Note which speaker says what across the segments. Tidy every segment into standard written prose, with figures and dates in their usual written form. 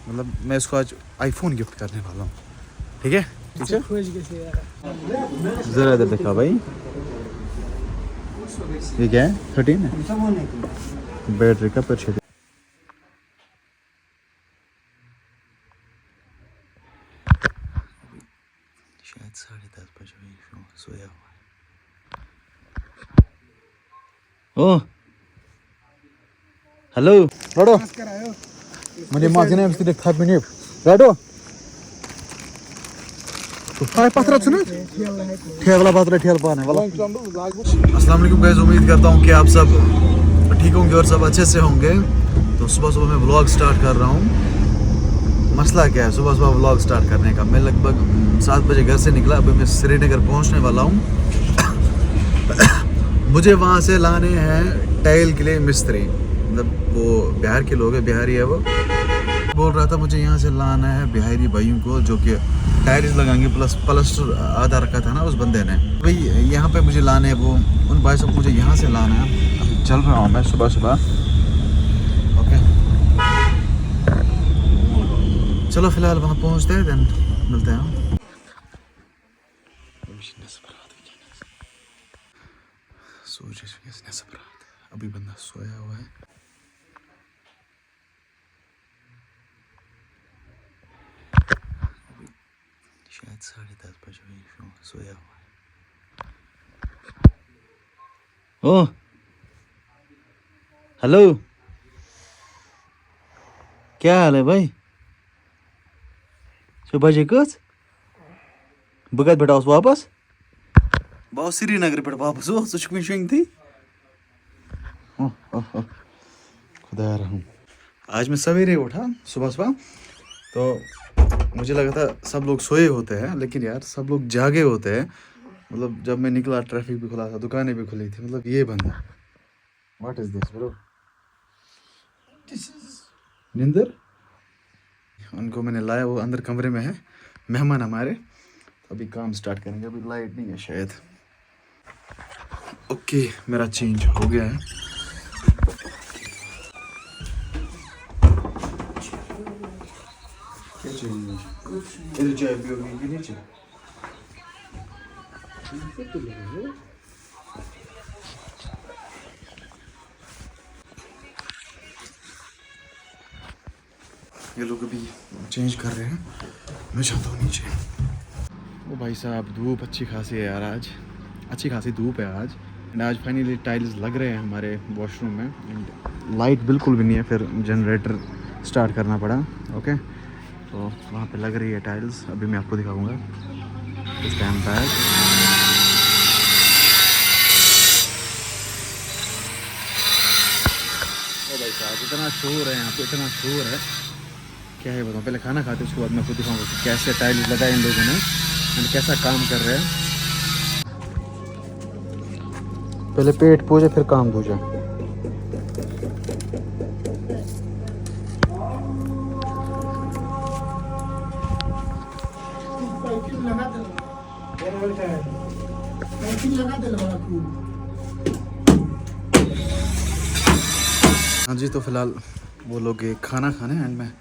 Speaker 1: मतलब मैं इसको आज आईफोन गिफ्ट करने वाला हूँ। ठीक है ठीक है, ज़रा इधर देखा भाई, ये क्या है 13 है बैटरी का पर। शायद 10:30 बजे सोया हुआ है। ओ हेलो राडो, म्हणजे माझं नाव तिथे था मिनिट राडो तो फाय पत्रा सुनो ठेवला पत्रा ठेल पाने वाला। अस्सलाम वालेकुम गाइस, उम्मीद करता हूँ कि आप सब ठीक होंगे और सब अच्छे से होंगे। तो सुबह सुबह मैं व्लॉग स्टार्ट कर रहा हूँ। मसला क्या है सुबह सुबह व्लॉग स्टार्ट करने का, मैं लगभग 7 बजे घर से निकला, अभी मैं श्रीनगर पहुँचने वाला हूँ। मुझे वहाँ से लाने हैं टाइल के लिए मिस्त्री, मतलब वो बिहार के लोग हैं, बिहारी है। वो बोल रहा था मुझे यहाँ से लाना है बिहारी भाइयों को जो कि टाइल्स लगाएंगे, प्लस प्लास्टर आधा रखा था ना उस बंदे ने, भाई यहाँ पे मुझे लाने हैं वो उन भाई सब, मुझे यहाँ से लाना है। अभी चल रहा हूँ मैं सुबह सुबह। ओके चलो फिलहाल वहाँ पहुँचते हैं, देन मिलते हैं। अभी बंदा सोया हुआ है। शायद 10:30 बजे सोया हुआ है। ओ हेलो, क्या हाल है भाई? बजे कस बह कत पे वापस बहुत श्रीनगर पे वापस हो शुंग थी। खुदा रहूं, आज मैं सवेरे उठा सुबह सुबह, तो मुझे लगा था सब लोग सोए होते हैं, लेकिन यार सब लोग जागे होते हैं। मतलब जब मैं निकला ट्रैफिक भी खुला था, दुकानें भी खुली थी। मतलब ये बंदा, व्हाट इज दिस ब्रो? निंदर। उनको मैंने लाया, वो अंदर कमरे में है, मेहमान हमारे। अभी काम स्टार्ट करेंगे, अभी लाइट नहीं है शायद। ओके मेरा चेंज हो गया है। क्या चाहिए? इधर चाय पियोगे कि नीचे? ये लोग अभी चेंज कर रहे हैं, मैं चाहता हूँ नीचे। ओ भाई साहब, धूप अच्छी खासी है यार, आज अच्छी खासी धूप है आज। एंड आज फाइनली टाइल्स लग रहे हैं हमारे वॉशरूम में। एंड लाइट बिल्कुल भी नहीं है, फिर जनरेटर स्टार्ट करना पड़ा। ओके तो वहाँ पे लग रही है टाइल्स, अभी मैं आपको दिखाऊंगा। इस टाइम बैग ओ भाई साहब, इतना शोर है यहाँ पे, इतना शोर है क्या है बताऊँ। पहले खाना खाते उसके बाद मैं आपको दिखाऊंगा कि कैसे टाइल्स लगाए इन लोगों ने एंड कैसा काम कर रहे हैं। पहले पेट पूजे फिर काम दूजा। हाँ जी, तो फिलहाल वो लोग खाना खाने एंड मैं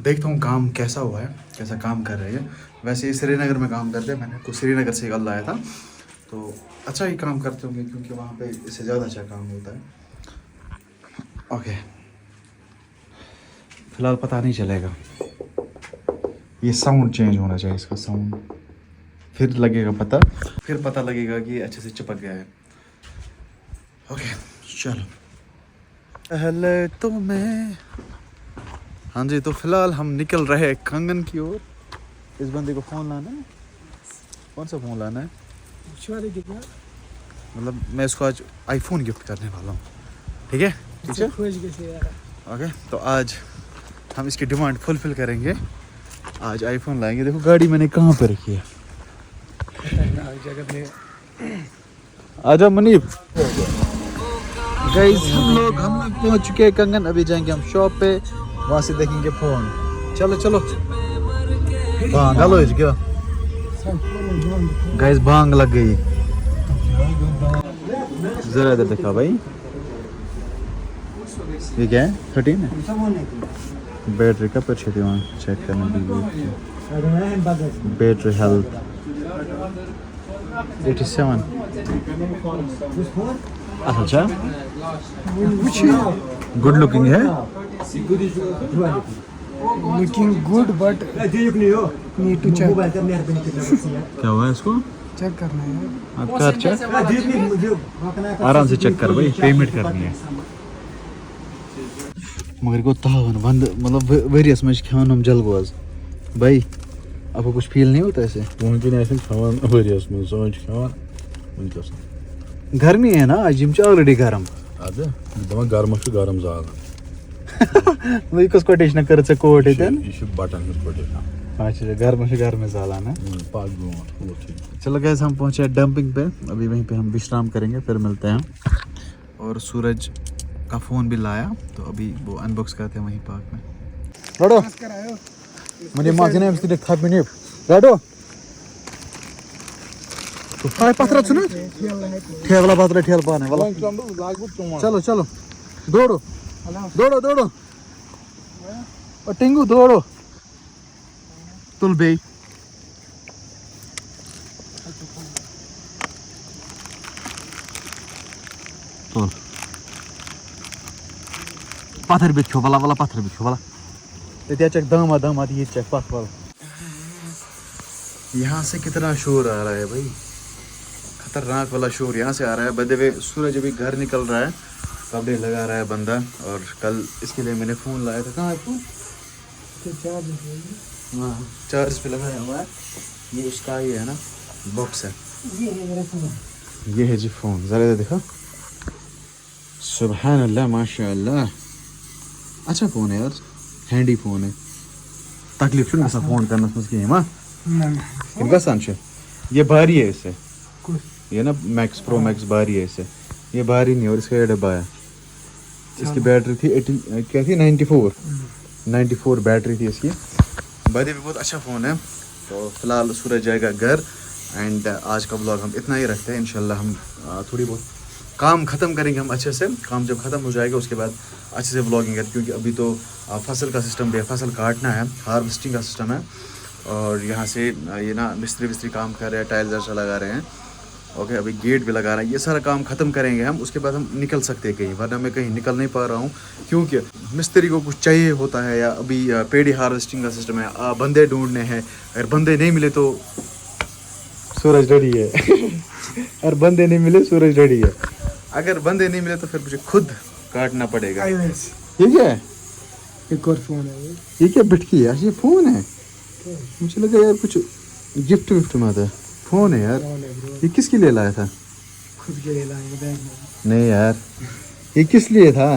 Speaker 1: देखता हूँ काम कैसा हुआ है, कैसा काम कर रहे हैं। वैसे ही श्रीनगर में काम करते हैं, मैंने कुछ श्रीनगर से कल लाया था, तो अच्छा ही काम करते होंगे क्योंकि वहाँ पे इससे ज़्यादा अच्छा काम होता है। ओके फिलहाल पता नहीं चलेगा, ये साउंड चेंज होना चाहिए, इसका साउंड, फिर लगेगा पता, फिर पता लगेगा कि अच्छे से चिपक गया है। ओके चलो पहले तो मैं, हाँ जी, तो फिलहाल हम निकल रहे हैं कंगन की ओर। इस बंदे को फ़ोन लाना है। कौन सा फ़ोन लाना है? मतलब मैं इसको आज आईफोन गिफ्ट करने वाला हूँ। ठीक है ठीक है ओके, तो आज हम इसकी डिमांड फुलफिल करेंगे, आज आईफोन लाएंगे। देखो गाड़ी मैंने कहाँ पे रखी है, आजा मुनीब। गाइस हम लोग पहुंच चुके हैं कंगन, अभी जाएंगे हम शॉप पे, वहाँ से देखेंगे फ़ोन। चलो चलो भांग लो क्या गाइस, भांग लग गई। जरा इधर देखा भाई, ये क्या है 13 है बैटरी का पर चेक करना बैटरी हेल्थ 87 अच्छा गुड लुकिंग है
Speaker 2: looking good but need to check
Speaker 1: क्या हुआ इसको
Speaker 2: चेक करना है
Speaker 1: आप कर चेक आराम से चेक कर भाई पेमेंट करनी है मगर को तावन बंद मतलब वेरियस में खान हम जलगोज भाई आपको कुछ फील नहीं होता ऐसे
Speaker 3: वहीं ऐसे खान वेरियस में सोच खान वहीं
Speaker 1: गर्मी है ना आज यम ऑलरेडी गर्म
Speaker 3: अदे दमा गर्म छ गर्म ज्यादा
Speaker 1: वही कुछ कोटेशन कर से कोट है
Speaker 3: ये छ बटन में पड़े
Speaker 1: अच्छा गर्म से गर्म जाला ना
Speaker 3: पाग वो ठीक
Speaker 1: चलो गैस हम पहुंचे डंपिंग पे अभी वहीं पे हम विश्राम करेंगे फिर मिलते हैं और सूरज का फ़ोन भी लाया तो अभी वो अनबॉक्स करते हैं वहीं पार्क में राडो मैंने मार्जिन है इसलिए खा भी नहीं राडो तो फाइ पत्थर सुनो ठेवला पत्थर ठेल पाने वाला चलो चलो दौड़ो दौड़ो दौड़ो और टिंगू दौड़ो तुल बे तुल पत्थर बिछो वाला वाला पत्थर बिछो वाला ये चेक दामा दामा ये चेक पथ वाला यहाँ से कितना शोर आ रहा है भाई खतरनाक वाला शोर यहाँ से आ रहा है बदे सूरज अभी घर निकल रहा है कपड़े लगा रहा है बंदा और कल इसके लिए मैंने फ़ोन लाया था कहाँ है फ़ोन हाँ चार्ज पे लगाया हुआ है ये उसका ही है ना बॉक्स है ये है जी फ़ोन ज़रा देखो सुभान अल्लाह माशाअल्लाह अच्छा फ़ोन है यार हैंडी फ़ोन है तकलीफ छुन गसा फ़ोन करना मुझे माँ गसान ये भारी है इससे ये ना मैक्स प्रो मैक्स भारी है इससे ये भारी नहीं और इसका ये डब्बा है इसकी बैटरी थी 80 क्या थी 94 बैटरी थी इसकी भाई भी बहुत अच्छा फ़ोन है तो फ़िलहाल सूरज जाएगा घर एंड आज का ब्लॉग हम इतना ही रखते हैं इंशाल्लाह हम थोड़ी बहुत काम ख़त्म करेंगे हम अच्छे से काम जब ख़त्म हो जाएगा उसके बाद अच्छे से व्लॉगिंग करें क्योंकि अभी तो फसल का सिस्टम भी है फसल काटना है हार्वेस्टिंग का सिस्टम है और यहाँ से ये ना मिस्त्री काम कर रहे हैं टाइल्स ऐसा लगा रहे हैं ओके अभी गेट भी लगा रहे हैं ये सारा काम ख़त्म करेंगे हम उसके बाद हम निकल सकते हैं कहीं वरना मैं कहीं निकल नहीं पा रहा हूँ क्योंकि मिस्त्री को कुछ चाहिए होता है या अभी पेड़ी हार्वेस्टिंग का सिस्टम है बंदे ढूंढने हैं अगर बंदे नहीं मिले तो सूरज रेडी है अगर बंदे नहीं मिले सूरज रेडी है अगर बंदे नहीं मिले तो फिर मुझे खुद काटना पड़ेगा ये क्या है
Speaker 2: एक और फोन है
Speaker 1: ये क्या बिटकी है ये फ़ोन है मुझे लगा यार कुछ गिफ्ट विफ्ट में आता है फ़ोन है यार ये किसके लिए लाया था
Speaker 2: खुद के लिए लाएंगे बैग में
Speaker 1: नहीं यार ये किस लिए था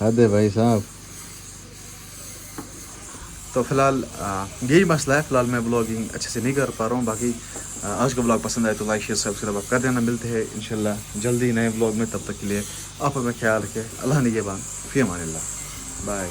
Speaker 1: हद है भाई साहब तो फिलहाल यही मसला है फिलहाल मैं ब्लॉगिंग अच्छे से नहीं कर पा रहा हूँ बाकी आज का ब्लॉग पसंद आए तो लाइक शेयर सब्सक्राइब आप कर देना मिलते हैं इंशाल्लाह जल्दी नए ब्लॉग में तब तक के लिए आप अपना ख्याल रखें अल्लाह निगहबान फ़ी अमानिल्लाह बाय।